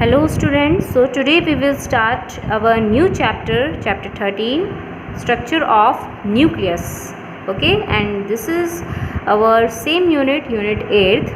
Hello students, so today we will start our new chapter, chapter 13, structure of nucleus. Okay, and this is our same unit, unit 8th,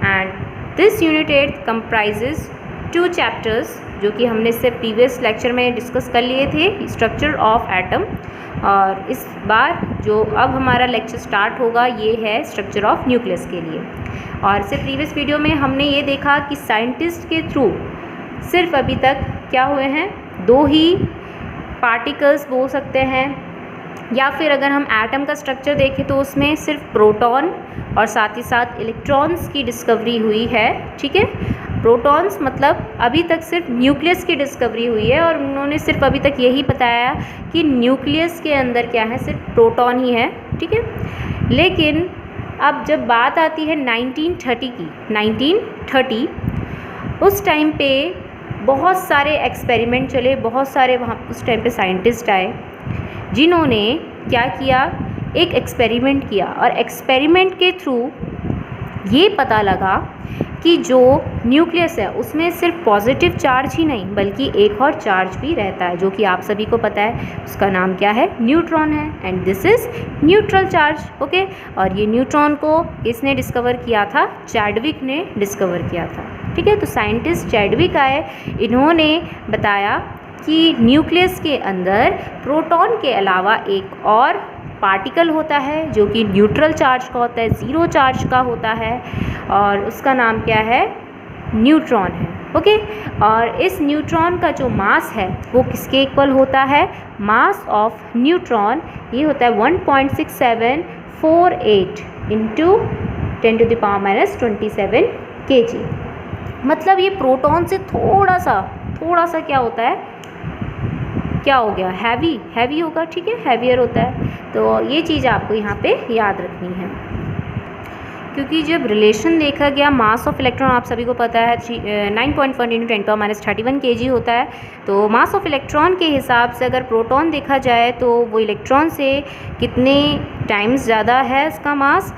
and this unit 8th comprises two chapters जो कि हमने इससे previous lecture में discuss कर लिए थे, structure of atom. और इस बार जो अब हमारा लेक्चर स्टार्ट होगा ये है स्ट्रक्चर ऑफ न्यूक्लियस के लिए। और इससे प्रीवियस वीडियो में हमने ये देखा कि साइंटिस्ट के थ्रू सिर्फ अभी तक क्या हुए हैं, दो ही पार्टिकल्स बोल सकते हैं, या फिर अगर हम एटम का स्ट्रक्चर देखें तो उसमें सिर्फ प्रोटॉन और साथ ही साथ इलेक्ट्रॉन्स की डिस्कवरी हुई है। ठीक है, प्रोटॉन्स मतलब अभी तक सिर्फ न्यूक्लियस की डिस्कवरी हुई है और उन्होंने सिर्फ अभी तक यही बताया कि न्यूक्लियस के अंदर क्या है, सिर्फ प्रोटॉन ही है। ठीक है, लेकिन अब जब बात आती है 1930 की, 1930 उस टाइम पे बहुत सारे एक्सपेरिमेंट चले, बहुत सारे वहाँ उस टाइम पे साइंटिस्ट आए जिन्होंने क्या किया, एक एक्सपेरिमेंट किया और एक्सपेरिमेंट के थ्रू ये पता लगा कि जो न्यूक्लियस है उसमें सिर्फ पॉजिटिव चार्ज ही नहीं बल्कि एक और चार्ज भी रहता है, जो कि आप सभी को पता है, उसका नाम क्या है, न्यूट्रॉन है। And this is neutral charge. Okay, और ये न्यूट्रॉन को किसने डिस्कवर किया था, चैडविक ने डिस्कवर किया था। ठीक है, तो साइंटिस्ट चैडविक आए, इन्होंने बताया कि न्यूक्लियस के अंदर प्रोटॉन के अलावा एक और पार्टिकल होता है जो कि न्यूट्रल चार्ज का होता है, ज़ीरो चार्ज का होता है, और उसका नाम क्या है, न्यूट्रॉन है। ओके, और इस न्यूट्रॉन का जो मास है वो किसके इक्वल होता है, मास ऑफ न्यूट्रॉन ये होता है 1.6748 इंटू 10⁻⁻27 kg। मतलब ये प्रोटॉन से थोड़ा सा क्या होता है, क्या हो गया, हैवी होगा। ठीक है, हैवियर होता है। तो ये चीज़ आपको यहाँ पे याद रखनी है, क्योंकि जब रिलेशन देखा गया मास ऑफ इलेक्ट्रॉन, आप सभी को पता है 9.1 इंटू 10⁻31 kg होता है। तो मास ऑफ इलेक्ट्रॉन के हिसाब से अगर प्रोटॉन देखा जाए तो वो इलेक्ट्रॉन से कितने टाइम्स ज़्यादा है, इसका मास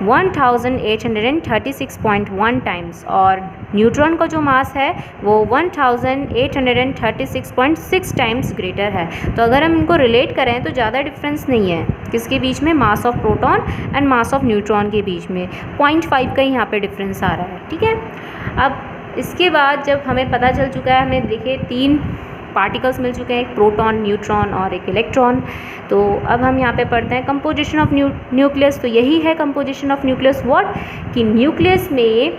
1836.1 टाइम्स, और न्यूट्रॉन का जो मास है वो 1836.6 टाइम्स ग्रेटर है। तो अगर हम इनको रिलेट करें तो ज़्यादा डिफरेंस नहीं है किसके बीच में, mass of proton and mass of neutron के बीच में 0.5 का ही यहाँ पे डिफरेंस आ रहा है। ठीक है, अब इसके बाद जब हमें पता चल चुका है, हमें देखिए 3 पार्टिकल्स मिल चुके हैं, एक प्रोटॉन, न्यूट्रॉन और एक इलेक्ट्रॉन। तो अब हम यहाँ पे पढ़ते हैं कंपोजिशन ऑफ न्यूक्लियस। तो यही है कंपोजिशन ऑफ न्यूक्लियस, व्हाट, कि न्यूक्लियस में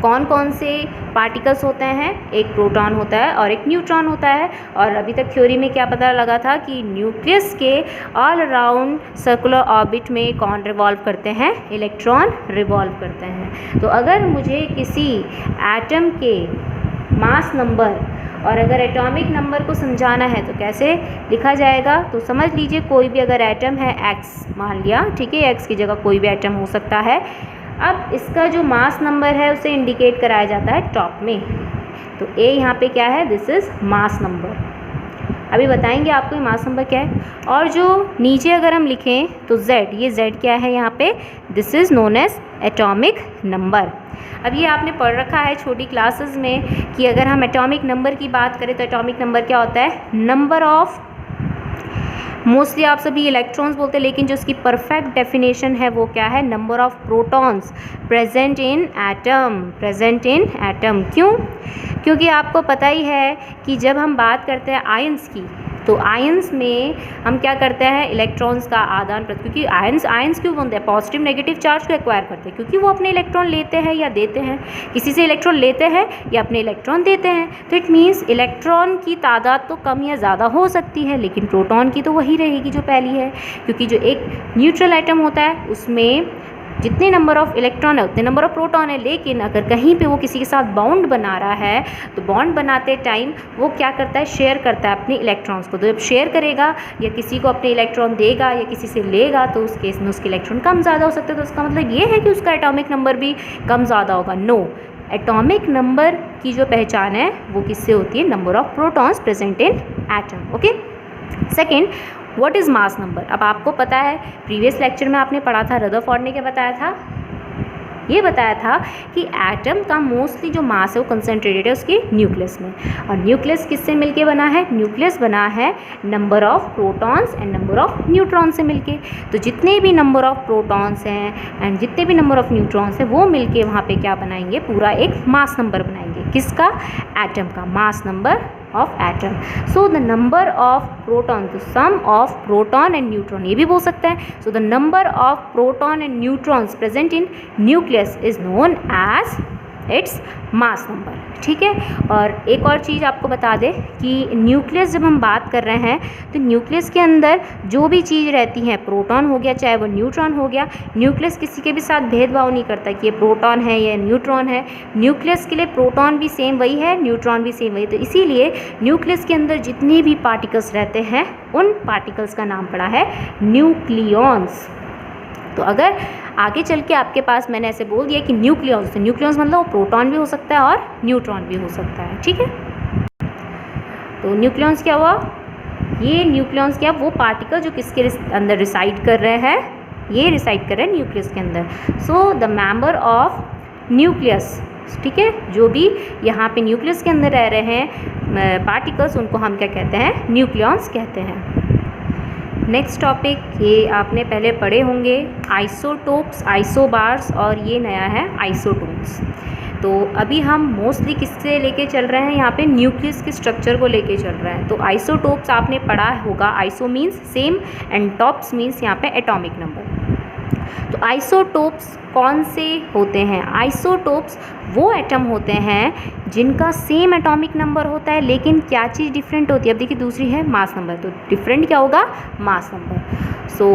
कौन कौन से पार्टिकल्स होते हैं, एक प्रोटॉन होता है और एक न्यूट्रॉन होता है। और अभी तक थ्योरी में क्या पता लगा था कि न्यूक्लियस के ऑल अराउंड सर्कुलर ऑर्बिट में कौन रिवॉल्व करते हैं, इलेक्ट्रॉन रिवॉल्व करते हैं। तो अगर मुझे किसी एटम के मास नंबर और अगर एटॉमिक नंबर को समझाना है तो कैसे लिखा जाएगा, तो समझ लीजिए कोई भी अगर एटम है एक्स मान लिया, ठीक है, एक्स की जगह कोई भी एटम हो सकता है। अब इसका जो मास नंबर है उसे इंडिकेट कराया जाता है टॉप में। तो ए यहाँ पे क्या है, दिस इज़ मास नंबर। अभी बताएंगे आपको ये मास नंबर क्या है। और जो नीचे अगर हम लिखें तो जेड, ये जेड क्या है यहाँ पे, this is known as atomic number. अब ये आपने पढ़ रखा है छोटी क्लासेस में कि अगर हम एटॉमिक नंबर की बात करें तो एटॉमिक नंबर क्या होता है, नंबर ऑफ, मोस्टली आप सभी इलेक्ट्रॉन्स बोलते हैं, लेकिन जो इसकी परफेक्ट डेफिनेशन है वो क्या है, number of protons present in atom, present in atom. क्यों, क्योंकि आपको पता ही है कि जब हम बात करते हैं आयंस की, तो आयंस में हम क्या करते हैं, इलेक्ट्रॉन्स का आदान प्रदान, क्योंकि आयंस क्यों बनते हैं, पॉजिटिव नेगेटिव चार्ज को एक्वायर करते हैं, क्योंकि वो अपने इलेक्ट्रॉन लेते हैं या देते हैं, किसी से इलेक्ट्रॉन लेते हैं या अपने इलेक्ट्रॉन देते हैं। तो इट मीन्स इलेक्ट्रॉन की तादाद तो कम या ज़्यादा हो सकती है, लेकिन प्रोटॉन की तो वही रहेगी जो पहली है, क्योंकि जो एक न्यूट्रल एटम होता है उसमें जितने नंबर ऑफ इलेक्ट्रॉन है उतने नंबर ऑफ प्रोटॉन है। लेकिन अगर कहीं पे वो किसी के साथ बॉन्ड बना रहा है तो बॉन्ड बनाते टाइम वो क्या करता है, शेयर करता है अपने इलेक्ट्रॉन्स को। तो जब शेयर करेगा या किसी को अपने इलेक्ट्रॉन देगा या किसी से लेगा तो उस केस में उसके इलेक्ट्रॉन कम ज़्यादा हो सकते हैं। तो उसका मतलब ये है कि उसका एटॉमिक नंबर भी कम ज़्यादा होगा। नो, एटॉमिक नंबर की जो पहचान है वो किससे होती है, number of protons present in atom. Okay, second, what is mass number. अब आपको पता है प्रीवियस लेक्चर में आपने पढ़ा था, रदरफोर्ड ने क्या बताया था, ये बताया था कि एटम का मोस्टली जो मास है वो कंसंट्रेटेड है उसके न्यूक्लियस में। और न्यूक्लियस किससे मिलके बना है? न्यूक्लियस बना है number of protons and number of neutrons से मिलके। तो जितने भी नंबर ऑफ प्रोटॉन्स हैं एंड जितने भी नंबर ऑफ न्यूट्रॉन्स हैं वो मिलके वहाँ पे क्या बनाएंगे? पूरा एक मास नंबर बनाएंगे। किसका? एटम का mass number of atom. So the number of proton, the sum of proton and neutron, ये भी बोल सकते हैं. So the number of proton and neutrons present in nucleus is known as its mass number. ठीक है. और एक और चीज़ आपको बता दें कि न्यूक्लियस जब हम बात कर रहे हैं तो न्यूक्लियस के अंदर जो भी चीज़ रहती है, प्रोटॉन हो गया चाहे वो न्यूट्रॉन हो गया, न्यूक्लियस किसी के भी साथ भेदभाव नहीं करता कि ये प्रोटॉन है या न्यूट्रॉन है. न्यूक्लियस के लिए प्रोटॉन भी सेम वही है, न्यूट्रॉन भी सेम वही. तो इसीलिए न्यूक्लियस के अंदर जितने भी पार्टिकल्स रहते हैं उन पार्टिकल्स का नाम पड़ा है न्यूक्लियॉन्स. तो अगर आगे चल के आपके पास मैंने ऐसे बोल दिया कि न्यूक्लियॉन्स, तो न्यूक्लियॉन्स मतलब वो प्रोटॉन भी हो सकता है और न्यूट्रॉन भी हो सकता है. ठीक है. तो न्यूक्लियॉन्स क्या हुआ? ये न्यूक्लियॉन्स क्या? वो पार्टिकल जो किसके अंदर रिसाइड कर रहे हैं? ये रिसाइड कर रहे हैं न्यूक्लियस के अंदर. So the member of nucleus, ठीक है, जो भी यहाँ पे न्यूक्लियस के अंदर रह रहे हैं पार्टिकल्स, उनको हम क्या कहते हैं? न्यूक्लियॉन्स कहते हैं. नेक्स्ट टॉपिक, ये आपने पहले पढ़े होंगे, आइसोटोप्स, आइसोबार्स, और ये नया है आइसोटोन्स. तो अभी हम मोस्टली किससे लेके चल रहे हैं? यहाँ पे न्यूक्लियस के स्ट्रक्चर को लेके चल रहे हैं. तो आइसोटोप्स आपने पढ़ा होगा. Iso means same and tops means यहाँ पे एटॉमिक नंबर. तो आइसोटोप्स कौन से होते हैं? आइसोटोप्स वो एटम होते हैं जिनका सेम एटॉमिक नंबर होता है, लेकिन क्या चीज़ डिफरेंट होती है? अब देखिए, दूसरी है मास नंबर, तो डिफरेंट क्या होगा? Mass number. So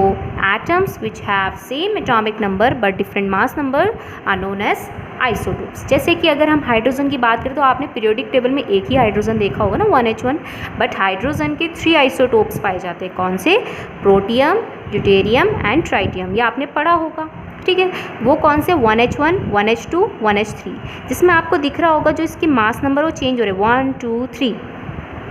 atoms which have same atomic number but different mass number are known as isotopes. जैसे कि अगर हम हाइड्रोजन की बात करें तो आपने पीरियोडिक टेबल में एक ही हाइड्रोजन देखा होगा ना, 1H1, बट हाइड्रोजन के 3 आइसोटोप्स पाए जाते हैं. कौन से? Protium, deuterium and tritium. ये आपने पढ़ा होगा. ठीक है. वो कौन से? 1H1, 1H2, 1H3, जिसमें आपको दिख रहा होगा जो इसके मास नंबर वो चेंज हो रहे हैं, 1, 2, 3.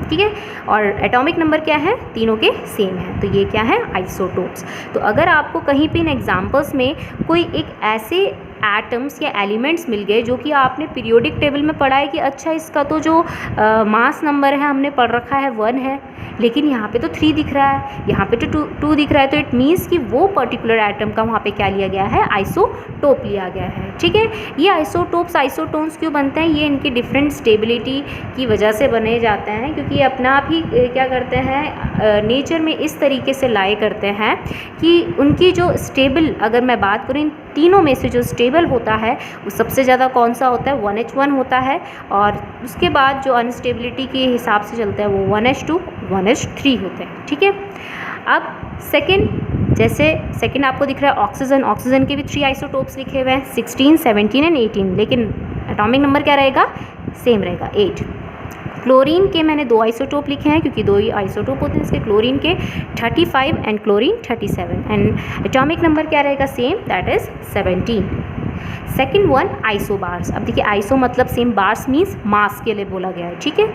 ठीक है. और एटॉमिक नंबर क्या है? तीनों के सेम है. तो ये क्या है? आइसोटोप्स. तो अगर आपको कहीं पे इन एग्जाम्पल्स में कोई एक ऐसे एटम्स या एलिमेंट्स मिल गए जो कि आपने पीरियोडिक टेबल में पढ़ा है कि अच्छा इसका तो जो मास नंबर है हमने पढ़ रखा है 1 है, लेकिन यहाँ पे तो 3 दिख रहा है, यहाँ पे तो 2 दिख रहा है, तो इट मीन्स कि वो पर्टिकुलर एटम का वहाँ पे क्या लिया गया है? आइसोटोप लिया गया है. ठीक है. ये आइसोटोप्स, आइसोटोन्स क्यों बनते हैं? ये इनकी डिफरेंट स्टेबिलिटी की वजह से बने जाते हैं, क्योंकि ये अपना आप ही क्या करते हैं, नेचर में इस तरीके से लाए करते हैं कि उनकी जो स्टेबल, अगर मैं बात करूँ इन तीनों में से जो स्टेबल होता है वो सबसे ज़्यादा कौन सा होता है? 1H1 होता है. और उसके बाद जो अनस्टेबिलिटी के हिसाब से चलता है वो 1H2, 1H3 होते हैं. ठीक है. अब सेकंड, जैसे सेकंड आपको दिख रहा है ऑक्सीजन. ऑक्सीजन के भी 3 आइसोटोप्स लिखे हुए हैं, 16, 17 एंड 18, लेकिन एटॉमिक नंबर क्या रहेगा? सेम रहेगा, 8. क्लोरीन के मैंने 2 आइसोटोप लिखे हैं क्योंकि 2 ही आइसोटोप होते हैं इसके. क्लोरीन के 35 and chlorine 37, and atomic number क्या रहेगा? Same, that is 17. Second one, isobars. अब देखिए, आइसो मतलब सेम, बार्स मीन्स मास के लिए बोला गया है. ठीक है.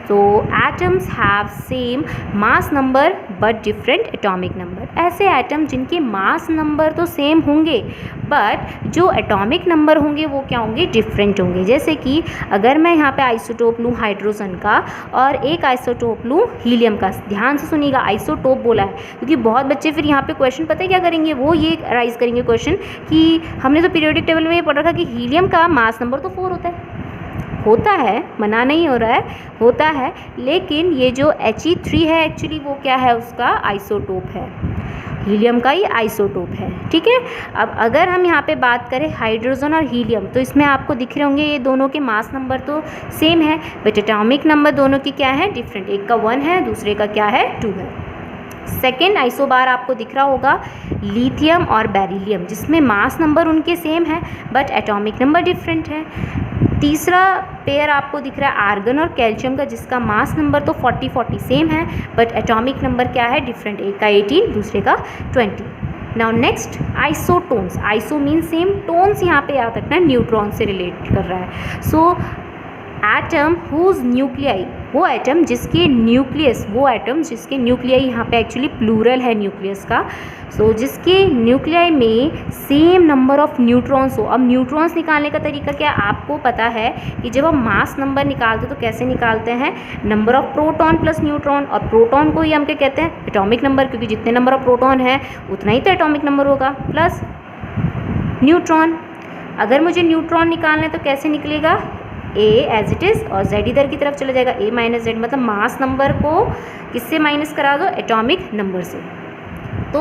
तो atoms have same mass number but different atomic number. ऐसे एटम जिनके मास नंबर तो सेम होंगे बट जो एटॉमिक नंबर होंगे वो क्या होंगे? डिफरेंट होंगे. जैसे कि अगर मैं यहाँ पे आइसोटोप लूँ हाइड्रोजन का और एक आइसोटोप लूँ हीलियम का. ध्यान से सुनिएगा, आइसोटोप बोला है क्योंकि बहुत बच्चे फिर यहाँ पे क्वेश्चन पता है क्या करेंगे? वो ये राइज करेंगे क्वेश्चन कि हमने तो पीरियोडिक टेबल में ये पढ़ रखा कि हीलियम का मास नंबर तो 4 होता है. होता है, मना नहीं हो रहा है, होता है, लेकिन ये जो He3 है एक्चुअली वो क्या है? उसका आइसोटोप है, हीलियम का ही आइसोटोप है. ठीक है. अब अगर हम यहाँ पे बात करें हाइड्रोजन और हीलियम, तो इसमें आपको दिख रहे होंगे ये दोनों के मास नंबर तो सेम है बट एटॉमिक नंबर दोनों की क्या है? डिफरेंट. एक का 1 है, दूसरे का क्या है? 2 है. सेकेंड आइसोबार आपको दिख रहा होगा लिथियम और बेरिलियम, जिसमें मास नंबर उनके सेम है बट एटॉमिक नंबर डिफरेंट है. तीसरा पेयर आपको दिख रहा है आर्गन और कैल्शियम का, जिसका मास नंबर तो 40 सेम है बट एटॉमिक नंबर क्या है? डिफरेंट. एक का 18, दूसरे का 20. Now next, isotones. Iso mean same, tones यहाँ पे याद रखना है न्यूट्रॉन से रिलेट कर रहा है. सो एटम हुज न्यूक्लियाई, वो एटम जिसके न्यूक्लियस, वो एटम जिसके न्यूक्लियाई, यहाँ पे एक्चुअली प्लूरल है न्यूक्लियस का, सो जिसके न्यूक्लियाई में सेम नंबर ऑफ न्यूट्रॉन्स हो। अब न्यूट्रॉन्स निकालने का तरीका क्या, आपको पता है कि जब हम मास नंबर निकालते हैं तो कैसे निकालते हैं, number of proton plus neutron, और प्रोटॉन को ही हम क्या कहते हैं, एटॉमिक नंबर, क्योंकि जितने नंबर ऑफ प्रोटॉन है उतना ही तो एटॉमिक नंबर होगा, प्लस न्यूट्रॉन। अगर मुझे न्यूट्रॉन निकालना है तो कैसे निकलेगा, ए एज इट इज़ और जेड इधर की तरफ चला जाएगा, ए माइनस जेड, मतलब मास नंबर को किससे माइनस करा दो, एटॉमिक नंबर से। तो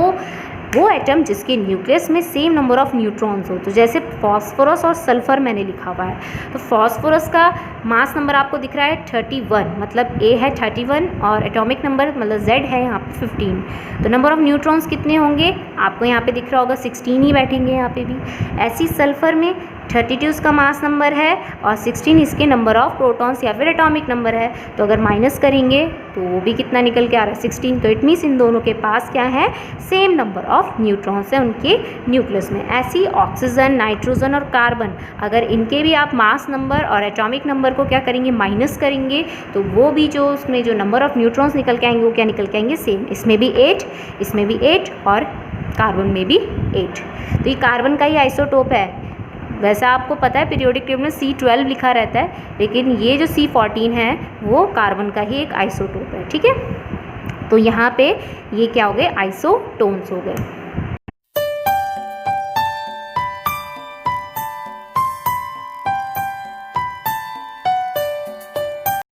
वो एटम जिसके न्यूक्लियस में सेम नंबर ऑफ न्यूट्रॉन्स हो, तो जैसे फॉस्फोरस और सल्फर मैंने लिखा हुआ है, तो फॉस्फोरस का मास नंबर आपको दिख रहा है 31, मतलब ए है 31 और एटॉमिक नंबर मतलब जेड है यहाँ पे 15, तो नंबर ऑफ न्यूट्रॉन्स कितने होंगे, आपको यहाँ पे दिख रहा होगा 16 ही बैठेंगे यहाँ पे भी। ऐसी सल्फर में 32 इसका मास नंबर है और 16 इसके नंबर ऑफ प्रोटॉन्स या फिर एटॉमिक नंबर है, तो अगर माइनस करेंगे तो वो भी कितना निकल के आ रहा है, 16, तो इट मीन्स इन दोनों के पास क्या है, सेम नंबर ऑफ न्यूट्रॉन्स है उनके न्यूक्लियस में। ऐसी ऑक्सीजन, नाइट्रोजन और कार्बन, अगर इनके भी आप मास नंबर और एटॉमिक नंबर को क्या करेंगे, माइनस करेंगे, तो वो भी जो उसमें जो नंबर ऑफ न्यूट्रॉन्स निकल के आएंगे वो क्या निकल के आएंगे, सेम। इसमें भी 8, इसमें भी 8 और कार्बन में भी 8, तो ये कार्बन का ही आइसोटोप है। वैसा आपको पता है पीरियोडिक टेबल में C12 लिखा रहता है, लेकिन ये जो C14 है वो कार्बन का ही एक आइसोटोप है, ठीक है। तो यहाँ पे ये क्या हो गए, आइसोटोन्स हो गए।